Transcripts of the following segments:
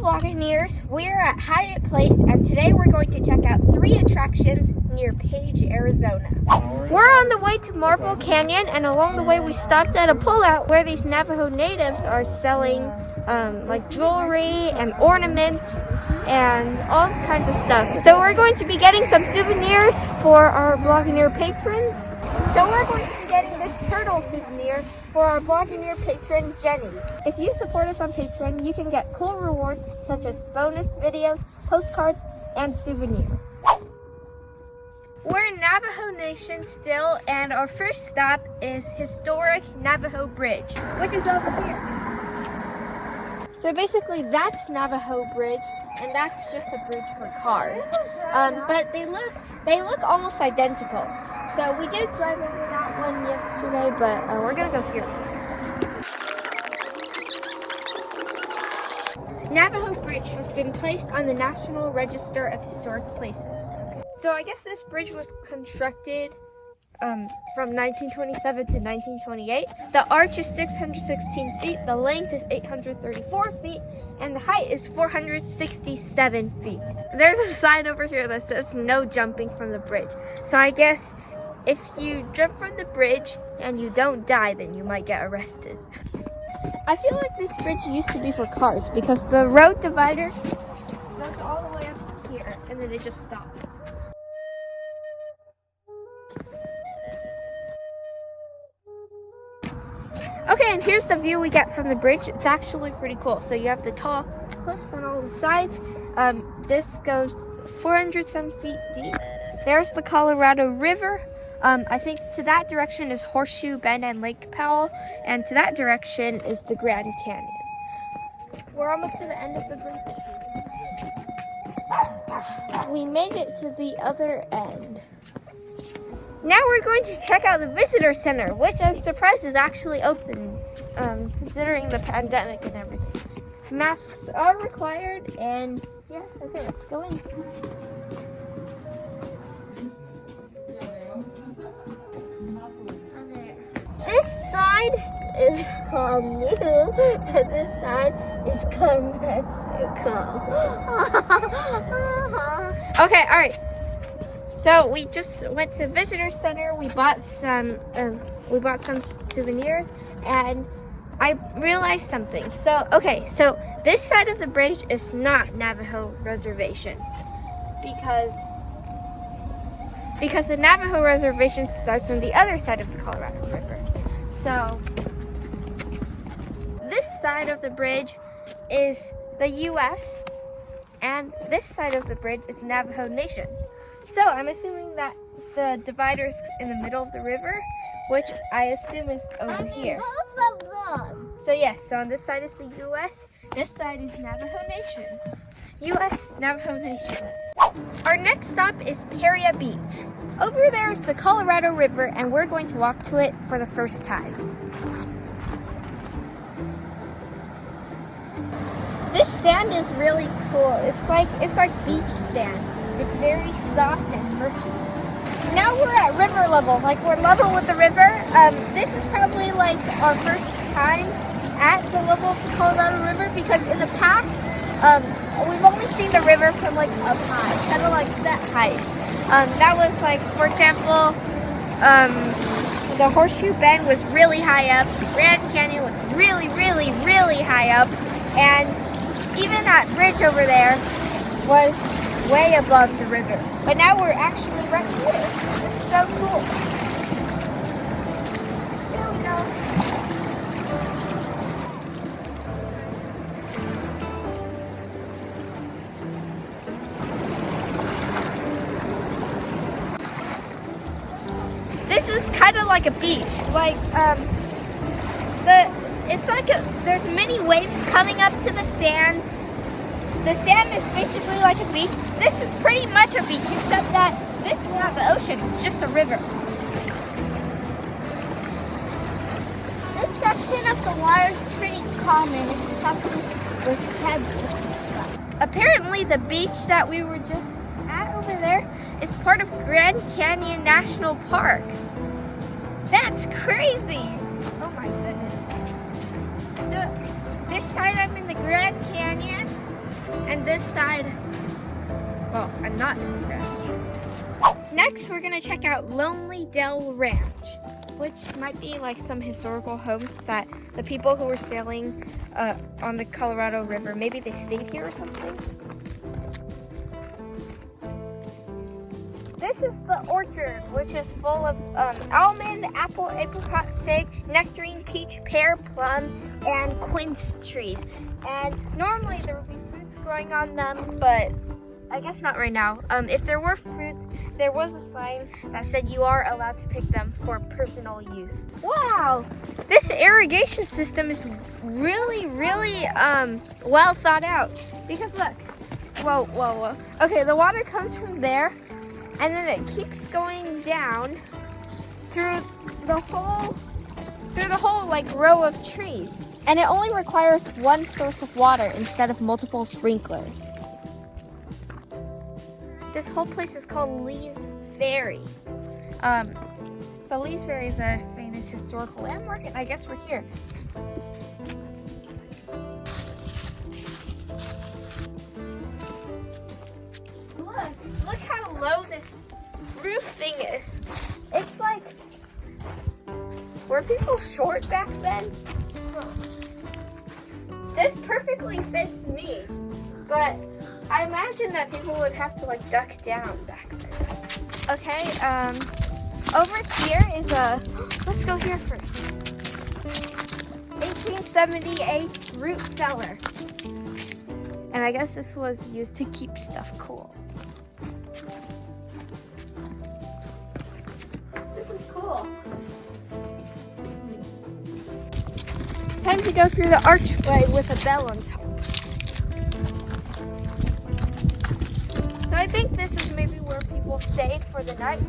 Buccaneers. We're at Hyatt Place, and today we're going to check out 3 attractions near Page, Arizona. We're on the way to Marble Canyon, and along the way we stopped at a pullout where these Navajo natives are selling like jewelry and ornaments and all kinds of stuff. So we're going to be getting some souvenirs for our Buccaneer patrons. So we're going to be getting this turtle souvenir for our Buccaneer patron, Jenny. If you support us on Patreon, you can get cool rewards such as bonus videos, postcards, and souvenirs. We're in Navajo Nation still, and our first stop is historic Navajo Bridge, which is over here. So basically that's Navajo Bridge, and that's just a bridge for cars. But they look almost identical. So we did drive over that one yesterday, but we're gonna go here. Navajo Bridge has been placed on the National Register of Historic Places. So I guess this bridge was constructed from 1927 to 1928. The arch is 616 feet, the length is 834 feet, and the height is 467 feet. There's a sign over here that says no jumping from the bridge. So I guess if you jump from the bridge and you don't die, then you might get arrested. I feel like this bridge used to be for cars because the road divider goes all the way up here and then it just stops. Okay, and here's the view we get from the bridge. It's actually pretty cool. So you have the tall cliffs on all the sides. This goes 400 some feet deep. There's the Colorado River. I think to that direction is Horseshoe Bend and Lake Powell, and to that direction is the Grand Canyon. We're almost to the end of the bridge. We made it to the other end. Now we're going to check out the visitor center, which I'm surprised is actually open, considering the pandemic and everything. Masks are required, and yeah, okay, let's go in. This side is called New, and this side is called Mexico. Okay, all right. So we just went to the visitor center. We bought some souvenirs, and I realized something. So this side of the bridge is not Navajo reservation because the Navajo reservation starts on the other side of the Colorado River. So this side of the bridge is the U.S. and this side of the bridge is Navajo Nation. So I'm assuming that the divider is in the middle of the river, which I assume is over here. So yes, so on this side is the U.S., this side is Navajo Nation. U.S., Navajo Nation. Our next stop is Paria Beach. Over there is the Colorado River, and we're going to walk to it for the first time. This sand is really cool. It's like beach sand. It's very soft and mushy. Now we're at river level, like we're level with the river. This is probably like our first time at the level of the Colorado River because in the past, we've only seen the river from like up high, kind of like that height. That was like, for example, the Horseshoe Bend was really high up, the Grand Canyon was really, really, really high up, and even that bridge over there was way above the river. But now we're actually right here. This is so cool. Here we go. This is kind of like a beach. Like there's many waves coming up to the sand. The sand is basically like a beach. This is pretty much a beach, except that this is not the ocean, it's just a river. This section of the water is pretty common. It's talking with pebbles. Apparently the beach that we were just at over there is part of Grand Canyon National Park. That's crazy! Oh my goodness. So this side I'm in the Grand Canyon, And this side, well, I'm not impressed. Next, we're gonna check out Lonely Dell Ranch, which might be like some historical homes that the people who were sailing on the Colorado River, maybe they stayed here or something. This is the orchard, which is full of almond, apple, apricot, fig, nectarine, peach, pear, plum, and quince trees. And normally there would be fruits growing on them, but I guess not right now. If there were fruits, there was a sign that said you are allowed to pick them for personal use. Wow, this irrigation system is really, really well thought out. Because look, whoa. Okay, the water comes from there, and then it keeps going down through the whole like row of trees. And it only requires one source of water instead of multiple sprinklers. This whole place is called Lee's Ferry. So Lee's Ferry is a famous historical landmark, and I guess we're here. Look how low this roof thing is. It's like, were people short back then? This perfectly fits me, but I imagine that people would have to like duck down back then. Okay, over here is let's go here first. 1878 root cellar. And I guess this was used to keep stuff cool. This is cool. Time to go through the archway with a bell on top. So I think this is maybe where people stayed for the night.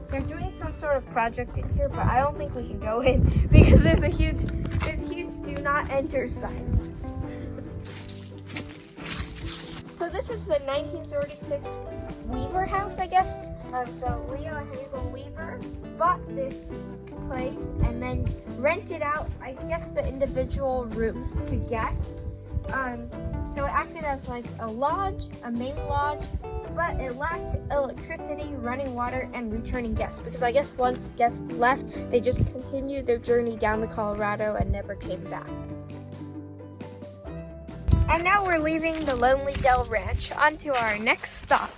They're doing some sort of project in here, but I don't think we can go in because there's a huge do not enter sign. So this is the 1936 Weaver house, I guess. So Leo and Hazel Weaver bought this place and then rented out, I guess, the individual rooms to guests. So it acted as like a lodge, a main lodge, but it lacked electricity, running water, and returning guests. Because I guess once guests left, they just continued their journey down the Colorado and never came back. And now we're leaving the Lonely Dell Ranch onto our next stop.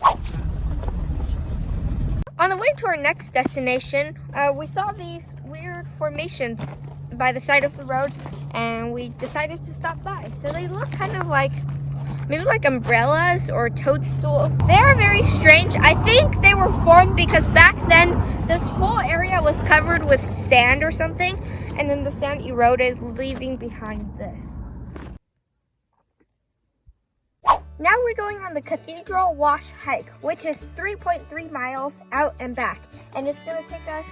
On the way to our next destination, we saw these weird formations by the side of the road, and we decided to stop by. So they look kind of like, maybe like umbrellas or toadstools. They are very strange. I think they were formed because back then, this whole area was covered with sand or something, and then the sand eroded, leaving behind this. Now we're going on the Cathedral Wash hike, which is 3.3 miles out and back, and it's going to take us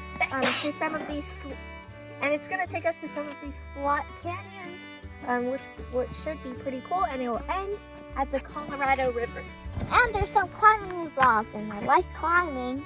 to some of these slot canyons, which should be pretty cool, and it will end at the Colorado rivers. And there's some climbing involved, and I like climbing.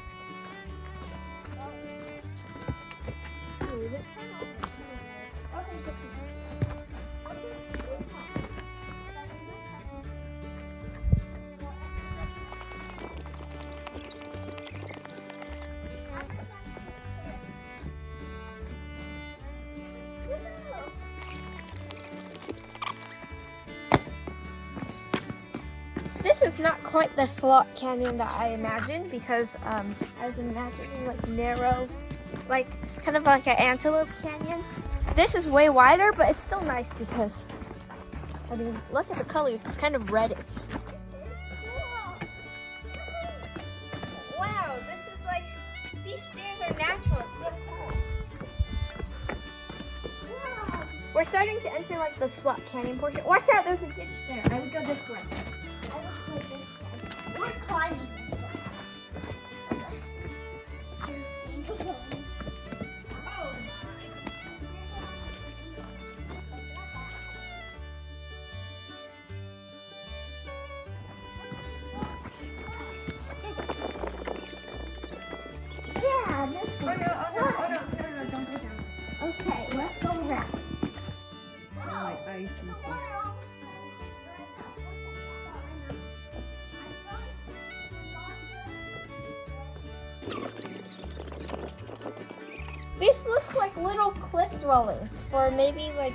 This is not quite the slot canyon that I imagined, because I was imagining like narrow, like kind of like an antelope canyon. This is way wider, but it's still nice because, I mean, look at the colors. It's kind of reddish. Wow, this is like, these stairs are natural. It's so cool. Wow. We're starting to enter like the slot canyon portion. Watch out, there's a ditch there. I would go this way. We're climbing. Yeah, this is. Oh no, don't go down. Okay, let's go around. I ice and stuff. These look like little cliff dwellings for maybe like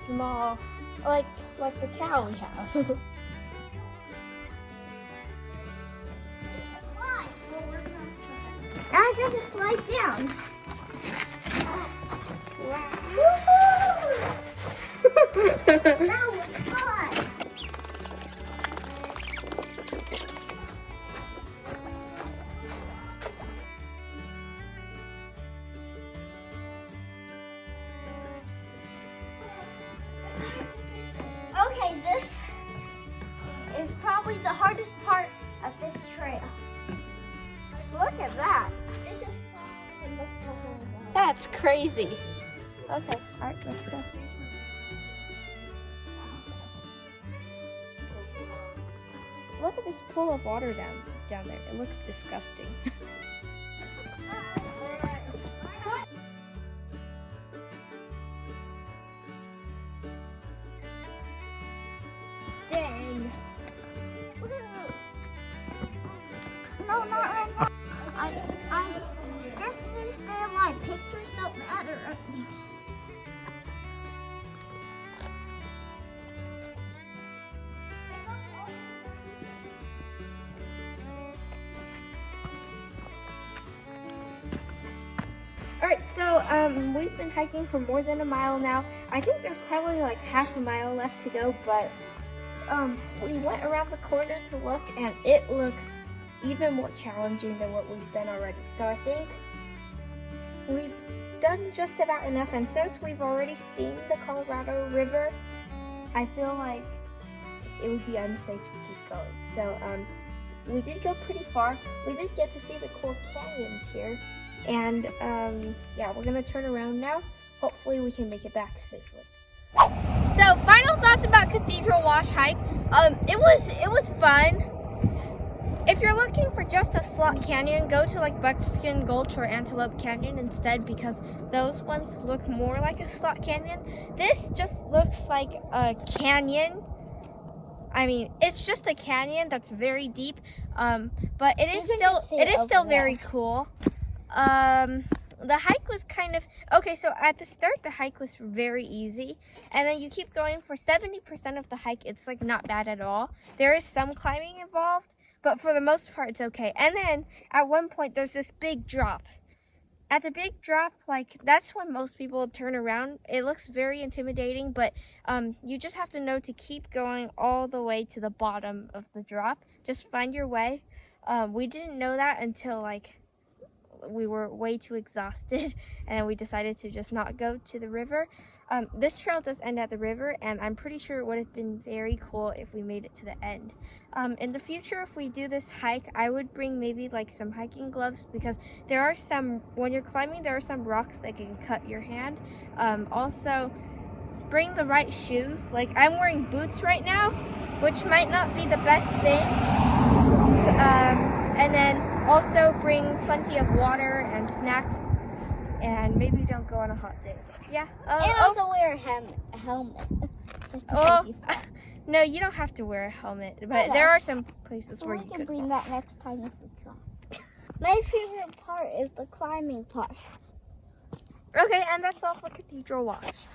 small, like the cow we have. I gotta slide down. That was fun. Okay, this is probably the hardest part of this trail. Look at that. That's crazy. Okay, all right, let's go. Look at this pool of water down there. It looks disgusting. Dang. No, not right now. I just need to stay alive. Pictures don't matter right now. Alright, so we've been hiking for more than a mile now. I think there's probably like half a mile left to go, but we went around the corner to look and it looks even more challenging than what we've done already. So I think we've done just about enough, and since we've already seen the Colorado River, I feel like it would be unsafe to keep going. So we did go pretty far. We did get to see the cool canyons here, and yeah, we're gonna turn around now. Hopefully we can make it back safely. So final thoughts about Cathedral Wash hike. It was fun. If you're looking for just a slot canyon, go to like Buckskin Gulch or Antelope Canyon instead, because those ones look more like a slot canyon. This just looks like a canyon. I mean, it's just a canyon that's very deep, but it is still very cool. The hike was kind of okay. So at the start, the hike was very easy, and then you keep going for 70% of the hike. It's like not bad at all. There is some climbing involved, but for the most part, it's okay. And then at one point, there's this big drop. At the big drop, like that's when most people turn around. It looks very intimidating, but you just have to know to keep going all the way to the bottom of the drop. Just find your way. We didn't know that until like we were way too exhausted, and we decided to just not go to the river. This trail does end at the river, and I'm pretty sure it would have been very cool if we made it to the end. In the future, if we do this hike, I would bring maybe like some hiking gloves, because there are some, when you're climbing, there are some rocks that can cut your hand. Also, bring the right shoes. Like I'm wearing boots right now, which might not be the best thing. And then also bring plenty of water and snacks, and maybe don't go on a hot day. Yeah. And also wear a helmet. Just in case you fall. No, you don't have to wear a helmet, but there are some places where you can could. bring that next time if we come. My favorite part is the climbing part. Okay, and that's all for Cathedral Wash.